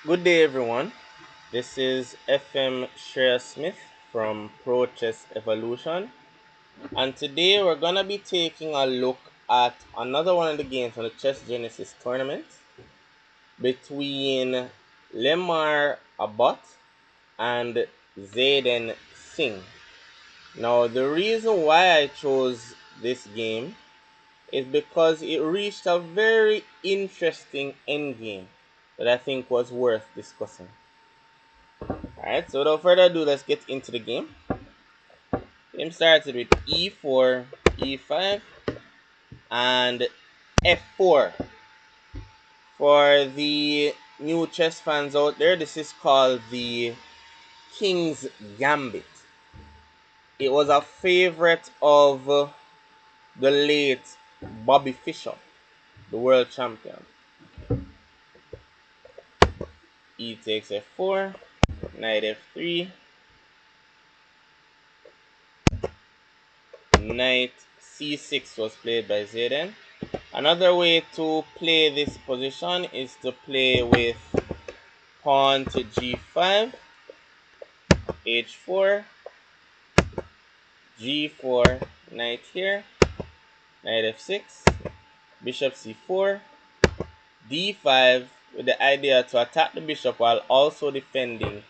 Good day, everyone. This is FM Shreyas Smith from Pro Chess Evolution, and today we're gonna be taking a look at another one of the games on the Chess Genesis tournament between Lemar Abbott and Zayden Singh. Now, the reason why I chose this game is because it reached a very interesting endgame that I think was worth discussing. Alright, so without further ado, let's get into the game. Game started with e4, e5, and f4. For the new chess fans out there, this is called the King's Gambit. It was a favorite of the late Bobby Fischer, the world champion. E takes f4, knight f3, knight c6 was played by Zayden. Another way to play this position is to play with pawn to g5, h4, g4, knight here, knight f6, bishop c4, d5, with the idea to attack the bishop while also defending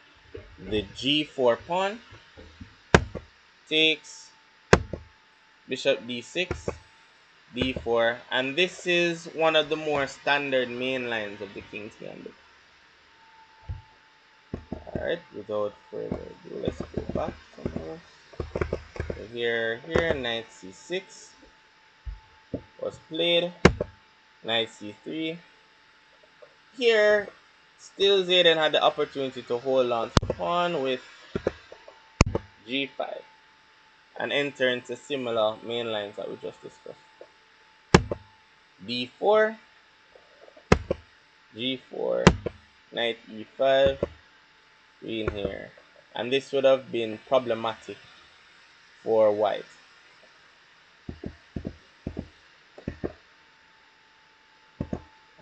the g4 pawn. Takes, bishop d6, d4, and this is one of the more standard main lines of the King's Gambit. Alright, without further ado, let's go back somewhere. So here, knight c6 was played, knight c3. Here, still Zayden had the opportunity to hold on to the pawn with g5 and enter into similar main lines that we just discussed. d4, g4, knight e5, queen here. And this would have been problematic for white.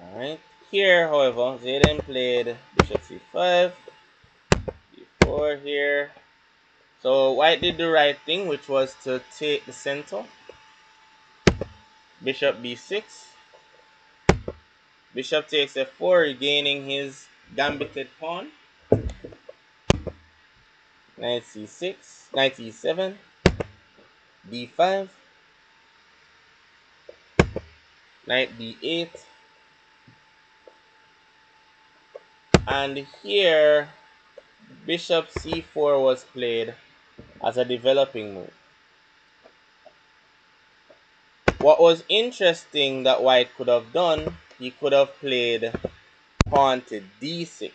Alright, here, however, Zayden played bishop c5, d4 here. So white did the right thing, which was to take the center. Bishop b6. Bishop takes f4, regaining his gambited pawn. Knight c6, knight e7, d5, knight d8, and here bishop c4 was played as a developing move. What was interesting that white could have done, he could have played pawn to d6,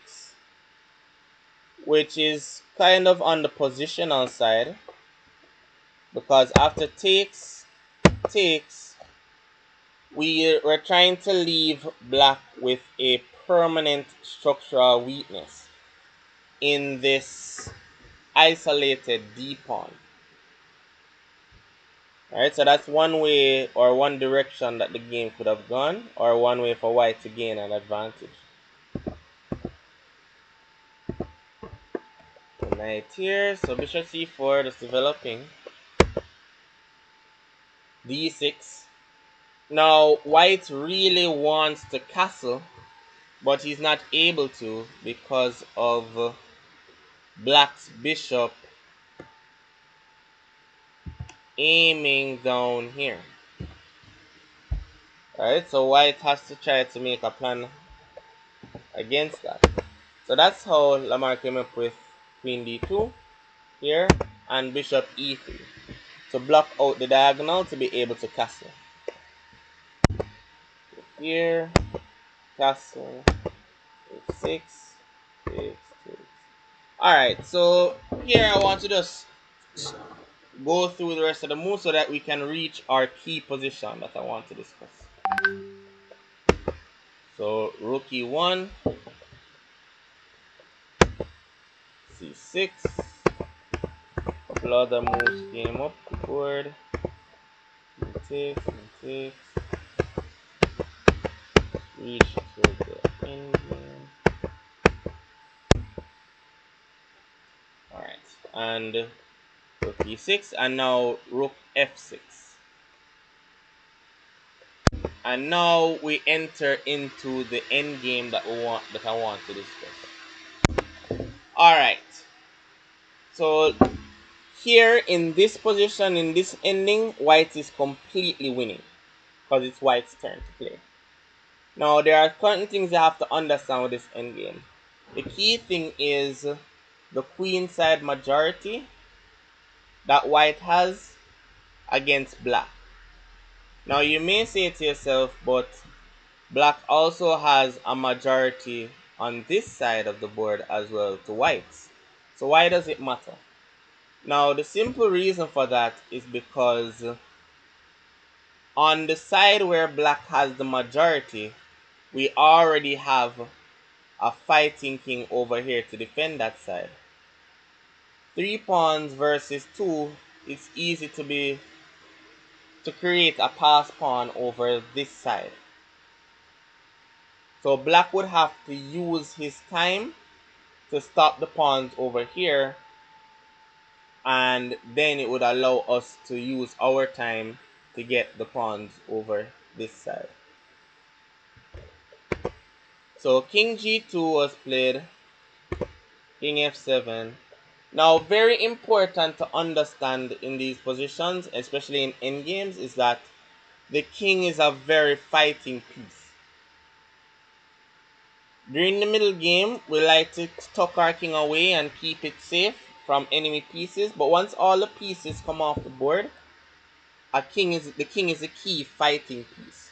which is kind of on the positional side, because after takes, we're trying to leave black with a permanent structural weakness in this isolated d pawn. Alright, so that's one way or one direction that the game could have gone, or one way for white to gain an advantage. The knight here, so bishop c4 is developing. d6. Now white really wants to castle, but he's not able to because of black's bishop aiming down here. Alright, so white has to try to make a plan against that. So that's how Lamar came up with queen d2 here and bishop e3 to block out the diagonal to be able to castle. Here, castle, h6, h6. Alright, so here I want to just go through the rest of the moves so that we can reach our key position that I want to discuss. So rook e1, c6, couple other moves came up the board. Takes, reach to the endgame. and rook e6, and now rook f6. And now we enter into the end game that I want to discuss. All right. So here in this position, in this ending, white is completely winning because it's white's turn to play. Now there are certain things you have to understand with this endgame. The key thing is the queen side majority that white has against black. Now you may say to yourself, but black also has a majority on this side of the board as well to whites. So why does it matter? Now the simple reason for that is because on the side where black has the majority, we already have a fighting king over here to defend that side. 3 pawns versus 2, it's easy to create a pass pawn over this side. So black would have to use his time to stop the pawns over here, and then it would allow us to use our time to get the pawns over this side. So king g2 was played, king f7. Now very important to understand in these positions, especially in endgames, is that the king is a very fighting piece. During the middle game, we like to tuck our king away and keep it safe from enemy pieces, but once all the pieces come off the board, the king is a key fighting piece.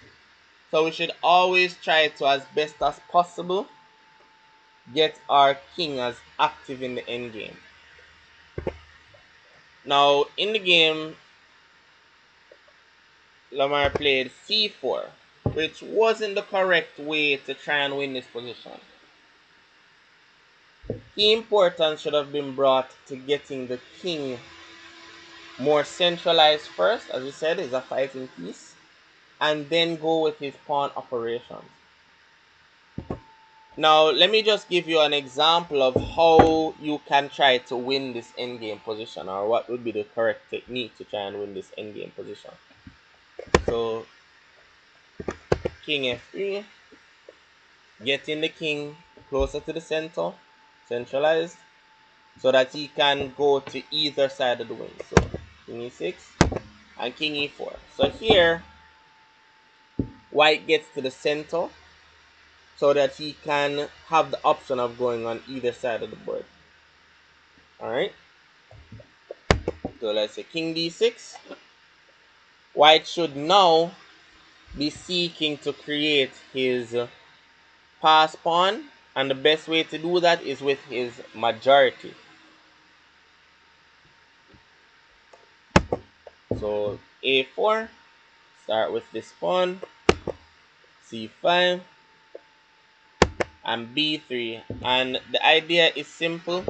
So we should always try to, as best as possible, get our king as active in the endgame. Now in the game, Lamar played c4, which wasn't the correct way to try and win this position. Key importance should have been brought to getting the king more centralized first, as we said, is a fighting piece, and then go with his pawn operations. Now, let me just give you an example of how you can try to win this endgame position, or what would be the correct technique to try and win this endgame position. So, king f3, getting the king closer to the center, centralized, so that he can go to either side of the wing. So, king e6 and king e4. So here, white gets to the center so that he can have the option of going on either side of the board. Alright, so let's say king d6. White should now be seeking to create his pass pawn, and the best way to do that is with his majority. So a4, start with this pawn, c5, and b3. And the idea is simple.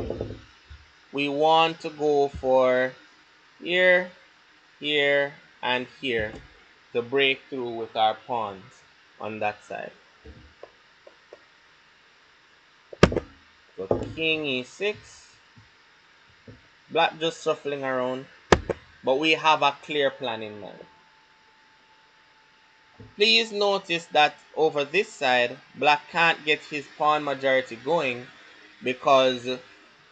We want to go for here, here, and here to break through with our pawns on that side. So king e6, black just shuffling around, but we have a clear plan in mind. Please notice that over this side, black can't get his pawn majority going because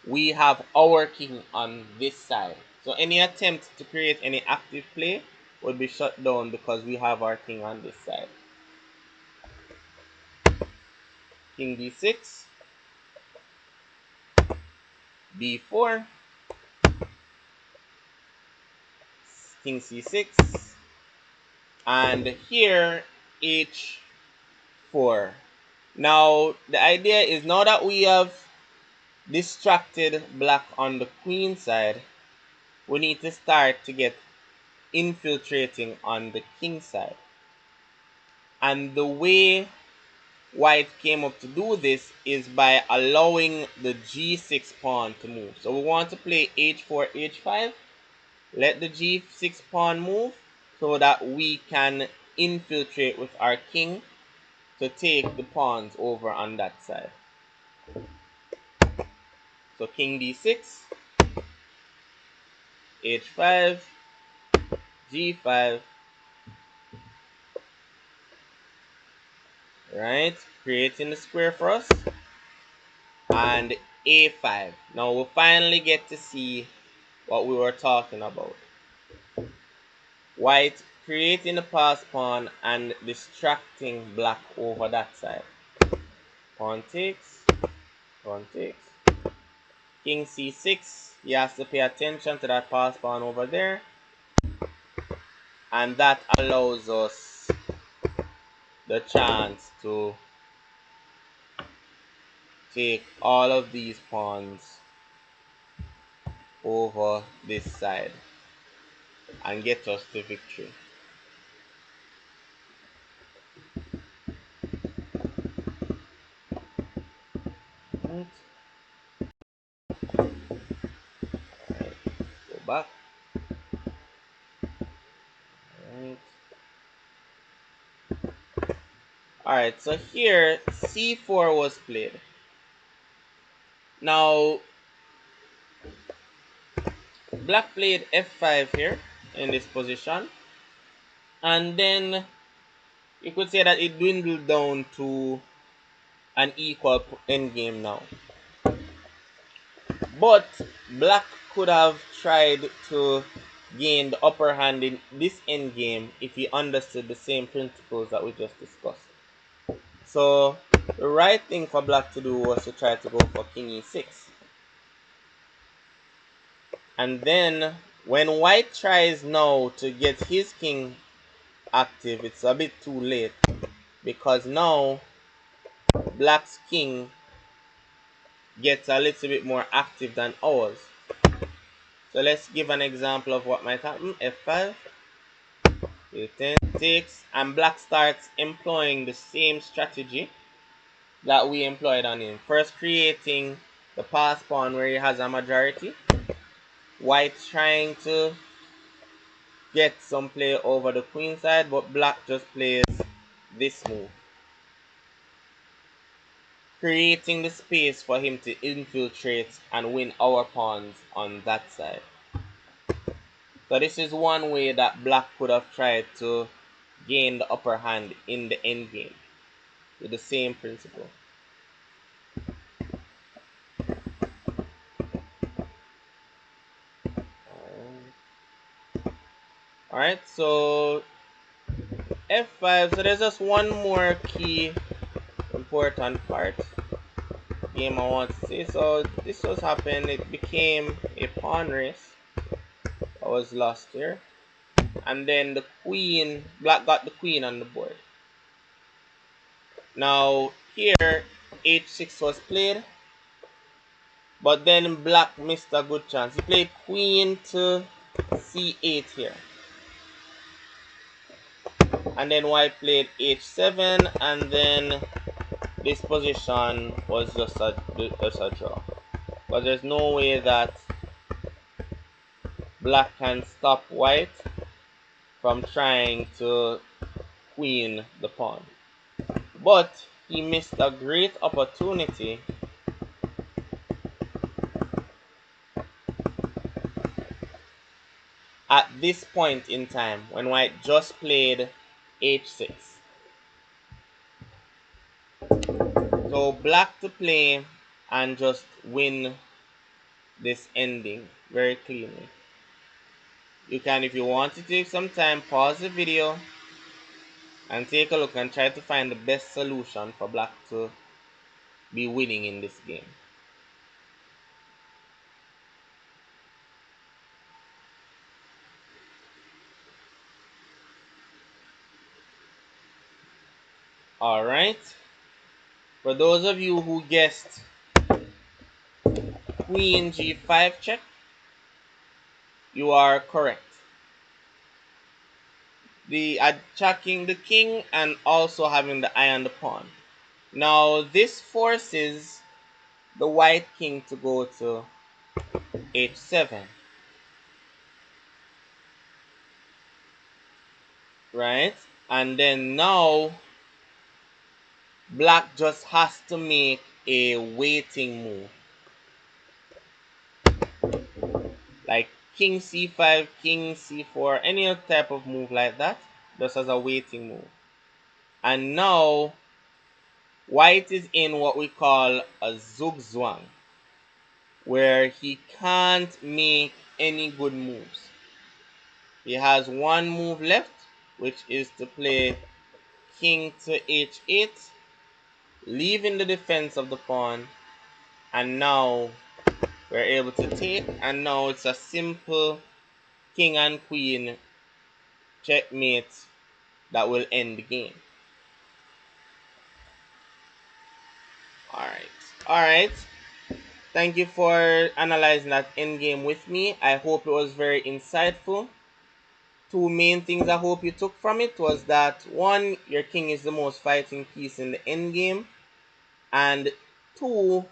we have our king on this side. So any attempt to create any active play would be shut down because we have our king on this side. King d6, b4, king c6, and here h4. Now the idea is, now that we have distracted black on the queen side, we need to start to get infiltrating on the king side. And the way white came up to do this is by allowing the g6 pawn to move. So we want to play h4, h5, let the g6 pawn move so that we can infiltrate with our king to take the pawns over on that side. So king d6, h5, g5, right? Creating the square for us, and a5. Now we finally get to see what we were talking about. White creating the pass pawn and distracting black over that side. Pawn takes, pawn takes. King c6, he has to pay attention to that pass pawn over there, and that allows us the chance to take all of these pawns over this side and get us to victory. Right. Right. Go back. Right. Alright, so here c4 was played. Now black played f5 here in this position, and then you could say that it dwindled down to an equal endgame now. But black could have tried to gain the upper hand in this endgame if he understood the same principles that we just discussed. So the right thing for black to do was to try to go for king e6. And then when white tries now to get his king active, it's a bit too late, because now black's king gets a little bit more active than ours. So let's give an example of what might happen. f5, a10 takes, and black starts employing the same strategy that we employed on him. First creating the pass pawn where he has a majority. White trying to get some play over the queen side, but black just plays this move, creating the space for him to infiltrate and win our pawns on that side. So this is one way that black could have tried to gain the upper hand in the endgame with the same principle. Alright, so f5. So there's just one more key important part game I want to say. So this was happened. It became a pawn race. I was lost here, and then the queen, black got the queen on the board. Now here h6 was played, but then black missed a good chance. He played queen to c8 here, and then white played h7, and then this position was just a draw. But there's no way that black can stop white from trying to queen the pawn. But he missed a great opportunity at this point in time when white just played h6. So black to play and just win this ending very cleanly. You can, if you want to take some time, pause the video and take a look and try to find the best solution for black to be winning in this game. Alright, for those of you who guessed queen g5 check, you are correct. The attacking the king and also having the eye on the pawn. Now this forces the white king to go to h7, right? And then now black just has to make a waiting move, like king c5, king c4, any other type of move like that, just as a waiting move. And now white is in what we call a zugzwang, where he can't make any good moves. He has one move left, which is to play king to h8, leaving the defense of the pawn, and now we're able to take, and now it's a simple king and queen checkmate that will end the game. Alright. Thank you for analyzing that endgame with me. I hope it was very insightful. Two main things I hope you took from it was that one, your king is the most fighting piece in the endgame, and two,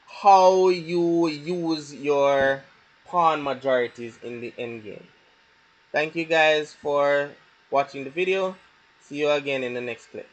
how you use your pawn majorities in the endgame. Thank you guys for watching the video. See you again in the next clip.